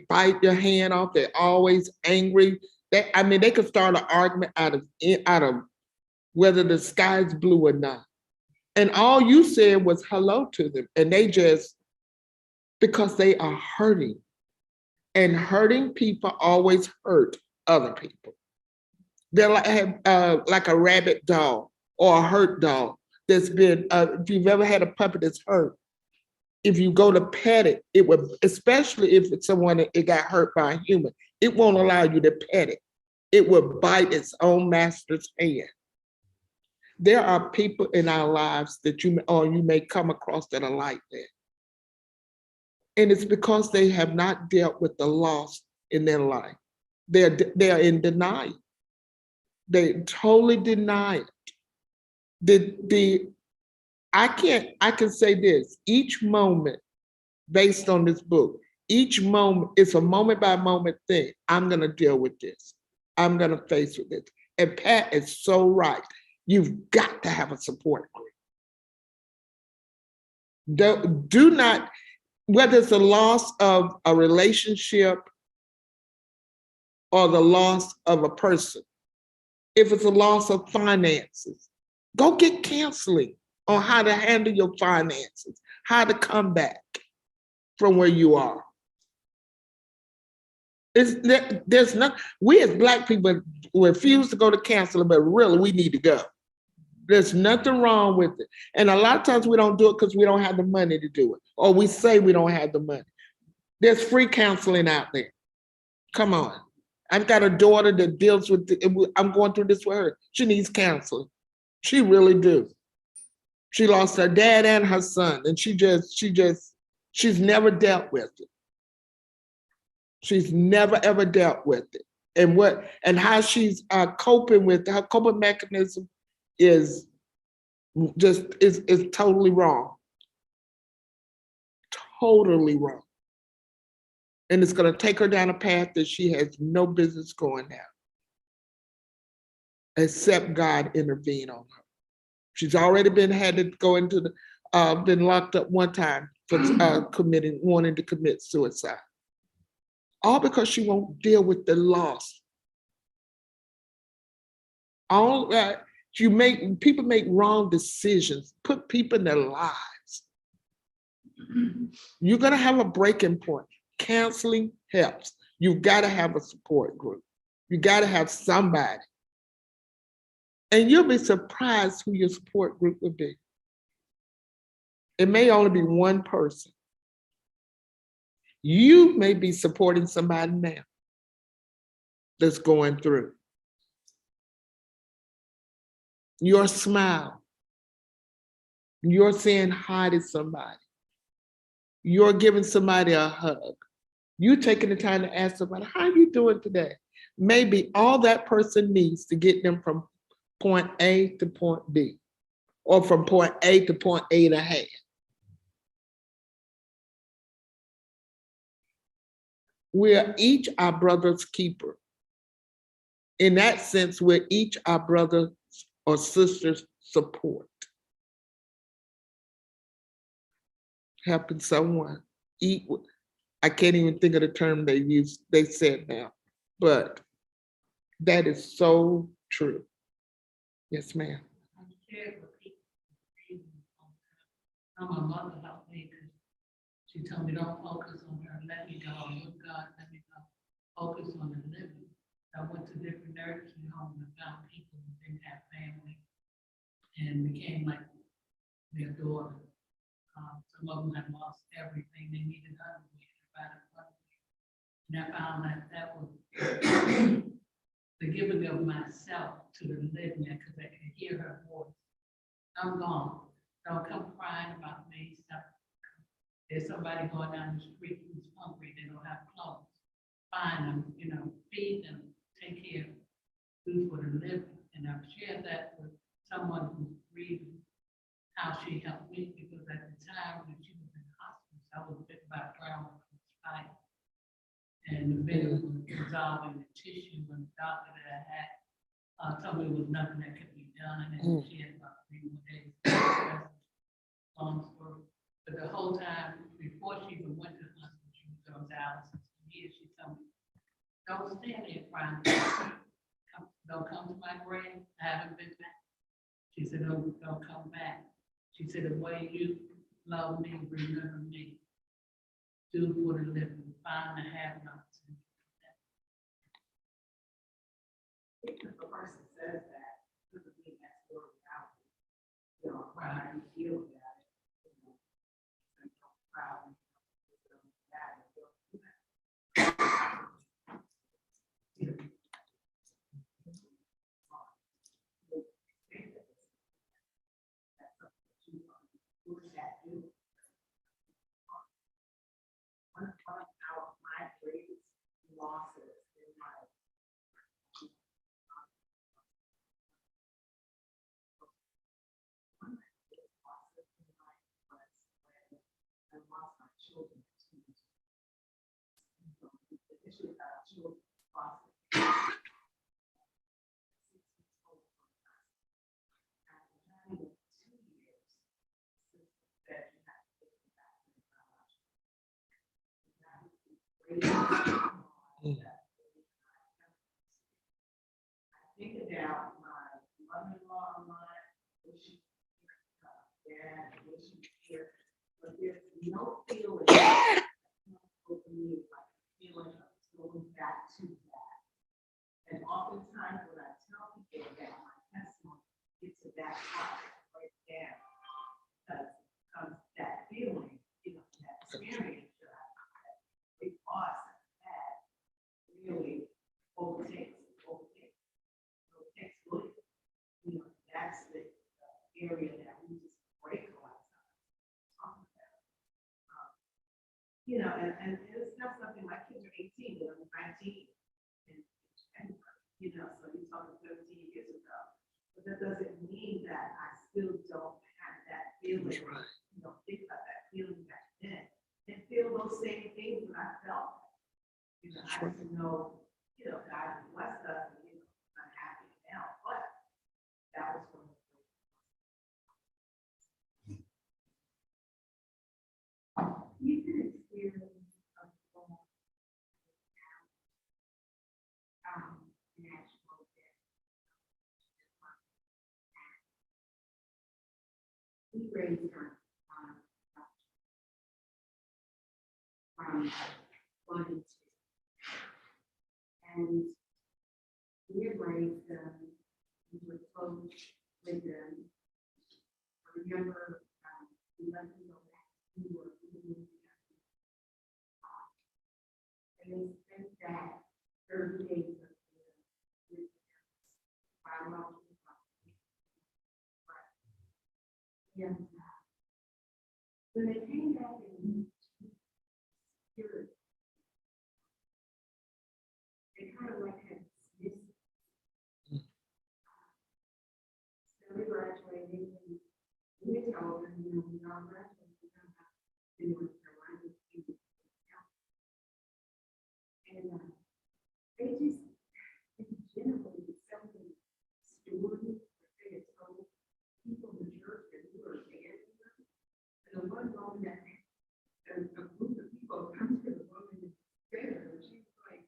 bite your hand off. They're always angry. They could start an argument out of whether the sky's blue or not. And all you said was hello to them. And they just, because they are hurting. And hurting people always hurt other people. They're like a rabid dog or a hurt dog that's been, if you've ever had a puppy that's hurt, if you go to pet it, it would, especially if it's someone that it got hurt by a human, it won't allow you to pet it. It will bite its own master's hand. There are people in our lives that you may come across that are like that. And it's because they have not dealt with the loss in their life. They're in denial. They totally deny it. I can say this, each moment based on this book, each moment, it's a moment by moment thing. I'm gonna deal with this. I'm gonna face with this. And Pat is so right. You've got to have a support group. Do not, whether it's the loss of a relationship or the loss of a person, if it's a loss of finances, go get counseling on how to handle your finances, how to come back from where you are. There's not, we as Black people refuse to go to counseling, but really we need to go. There's nothing wrong with it. And a lot of times we don't do it because we don't have the money to do it, or we say we don't have the money. There's free counseling out there. Come on. I've got a daughter that deals with, I'm going through this with her. She needs counseling. She really do. She lost her dad and her son, and she's never dealt with it. She's never ever dealt with it. And how she's coping with, her coping mechanism is totally wrong. Totally wrong. And it's going to take her down a path that she has no business going down, except God intervene on her. She's already had to go into been locked up one time for wanting to commit suicide. All because she won't deal with the loss All that people make wrong decisions, put people in their lives. You're gonna have a breaking point. Counseling helps. You've got to have a support group. You got to have somebody. And you'll be surprised who your support group will be. It may only be one person. You may be supporting somebody now that's going through. Your smile. You're saying hi to somebody. You're giving somebody a hug. You taking the time to ask somebody, how are you doing today? Maybe all that person needs to get them from point A to point B, or from point A to point A and a half. We are each our brother's keeper. In that sense, we're each our brother or sister's support. Helping someone eat. I can't even think of the term they said now, but that is so true. Yes, ma'am. I'm scared for people. My mother helped me because she told me don't focus on her, let me go, look God, let me go, focus on the living. I went to different nursing homes and found people who didn't have family and became like their daughter. Some of them had lost everything. They needed underwear to buy the underwear. And I found that was the giving of myself to the living because I could hear her voice. I'm gone. Don't come crying about me. Stop. There's somebody going down the street who's hungry. They don't have clothes. Find them, feed them, take care, do for the living. And I've shared that with someone who's grieving, how she helped me, because at the time when she was in the hospital, I was bit by a brown spike. And the venom was dissolving the tissue, and the doctor that I had told me there was nothing that could be done. And she had about 3 more days. Long story. But the whole time, before she even went to the hospital, she was on dialysis. She told me, don't stand there crying. Don't come to my grave. I haven't been back. She said, don't come back. She said, the way you love me, remember me. Do for the living, find the have-nots. If a person says that, doesn't mean that's your reality. How you feel about it. And you're proud and one of my greatest losses in life. One of my greatest losses in life was when I lost my children. The issue about children lost. After having 2 years since that you have to take them back to the biological. I think about my mother-in-law online, when she dad, when she here, but there's no feeling over me like a feeling of going back to that. And oftentimes when I tell people that my testimony gets to that part right there, because that feeling, that experience. Big boss that really overtakes. Really, that's the area that we just break a lot of times. And it's not something my kids are 18, I'm 19, and so you're talking 13 years ago. But that doesn't mean that I still don't have that feeling. Right. Think about that feeling back then. And feel those same things that I felt. I know, God blessed us, and I'm happy now, but that was one of the you can experience a form of natural death. we raised her from 1 and 2. And we had raised them, we were close with them. I remember we let them go back to work. And they spent that 30 days of with biological. Yeah. When they came back in spirit, they kind of like had dismissed. So we graduated and we told them, you know, we all graduated, we don't have to do North Carolina. And they just, in general, something story that they had told people in the church that we were there. And the one woman that a group of people come to the woman and said her, and she was like,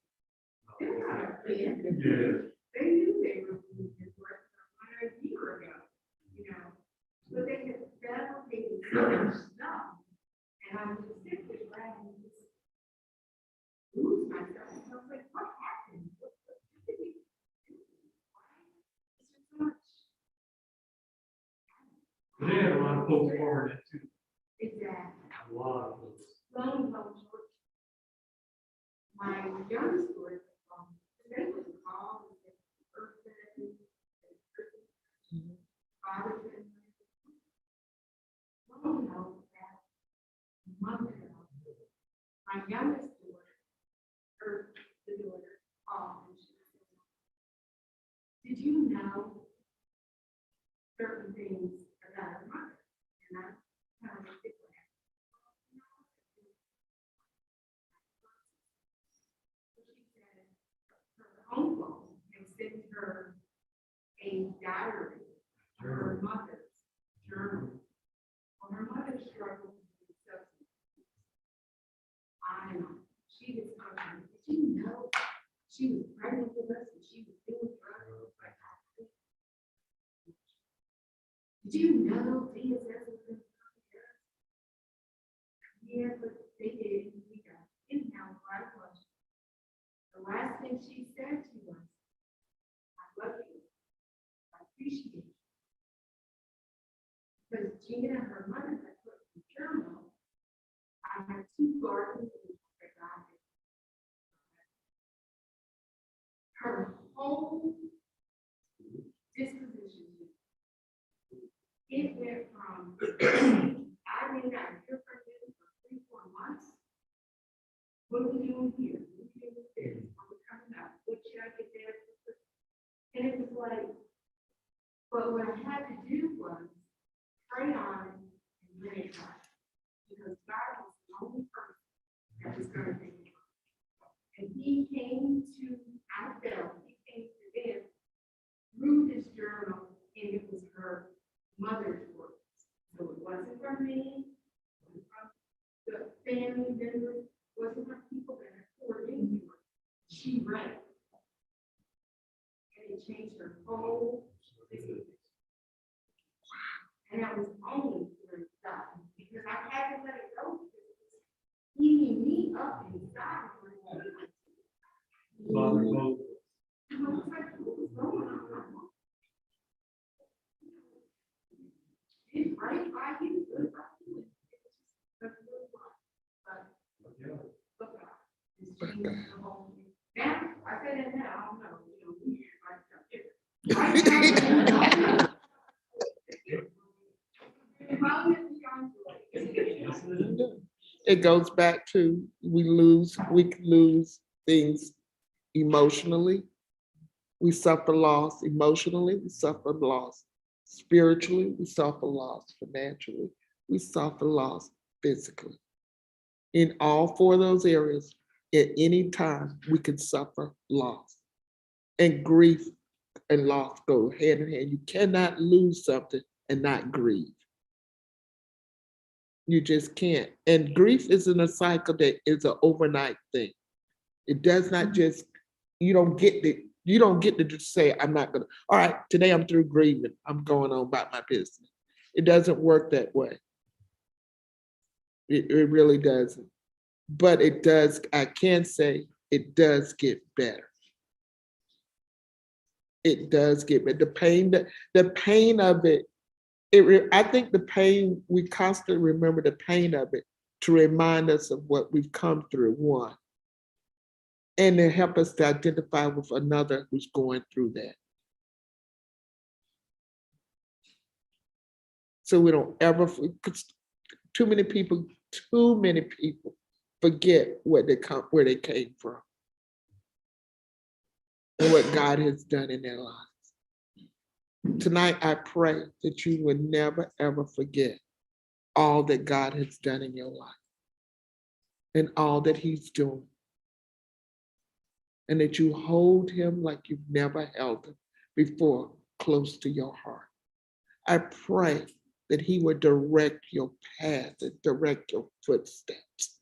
they're not offended. Yeah. They knew they were being North Carolina a year ago, you know, but they had fabricated so much stuff. And I was just sitting there and just lose myself. And I was like, what happened? What did we do? Why? It's just so much. They had a lot of folks forward it too. Exactly. A lot of folks. Long short. My youngest boy, they would call and say, birthday, Father's Day. Long that mother, my youngest daughter, the daughter, called and she said, did you know certain things about her mother? And I kind of think her uncle had sent her a diary of her mother's journal. Well, her mother struggled with substance abuse. I know. She was talking, did you know she was pregnant with us and she was doing drugs? Did you know DSS was going to come here? Yeah, but they did. We got anyhow, right was. The last thing she said to us, I love you. I appreciate you. Because Gina, her mother, had put in the journal, I have 2 gardens that God had. Her whole disposition, it went from, I may not hear from you for 3-4 months. What are we doing here? What are we doing with this? Are we coming up? What should I get there? And it was like, but what I had to do was pray on it and let it go. Because God was the only person that was going to take it. And he came to, I felt, he came to them through this journal, and it was her mother's words. So it wasn't from me, it wasn't from the family members, it wasn't from people that had poured into her. She read it. And it changed her whole existence. And I was only through God, because I had to let it go, because it was eating me up inside. Father, both. I was like, what was going on? It's right by you, good by you. But Yeah. look out, it's changed the whole thing. Now, I say that now, I don't know, you know, we like different. It goes back to, we can lose things emotionally. We suffer loss emotionally, we suffer loss spiritually, we suffer loss financially, we suffer loss physically. In all 4 of those areas, at any time, we can suffer loss. And grief and loss go hand in hand. You cannot lose something and not grieve. You just can't. And grief isn't a cycle that is an overnight thing. It does not just, you don't get to just say, I'm not gonna, all right, today I'm through grieving, I'm going on about my business. It doesn't work that way. It really doesn't. But it does, I can say, it does get better. It does get better. The pain of it, I think the pain, we constantly remember the pain of it to remind us of what we've come through, one. And to help us to identify with another who's going through that. So we don't ever, because too many people forget where they came from and what God has done in their lives. Tonight, I pray that you would never, ever forget all that God has done in your life and all that he's doing. And that you hold him like you've never held him before, close to your heart. I pray that he would direct your path and direct your footsteps.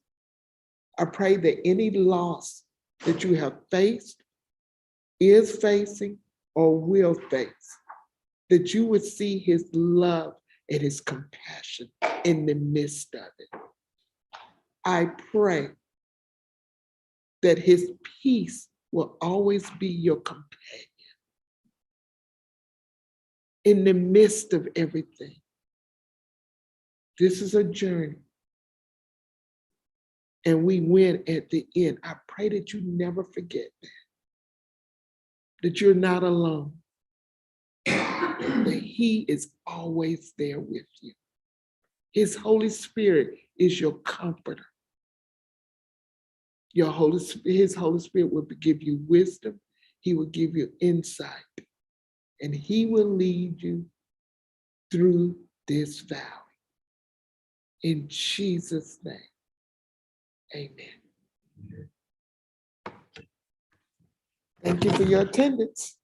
I pray that any loss that you have faced, is facing, or will face, that you would see his love and his compassion in the midst of it. I pray that his peace will always be your companion in the midst of everything. This is a journey. And we win at the end. I pray that you never forget that you're not alone, that he is always there with you. His Holy Spirit is your comforter. His Holy Spirit will give you wisdom. He will give you insight. And he will lead you through this valley. In Jesus' name, amen. Thank you for your attendance.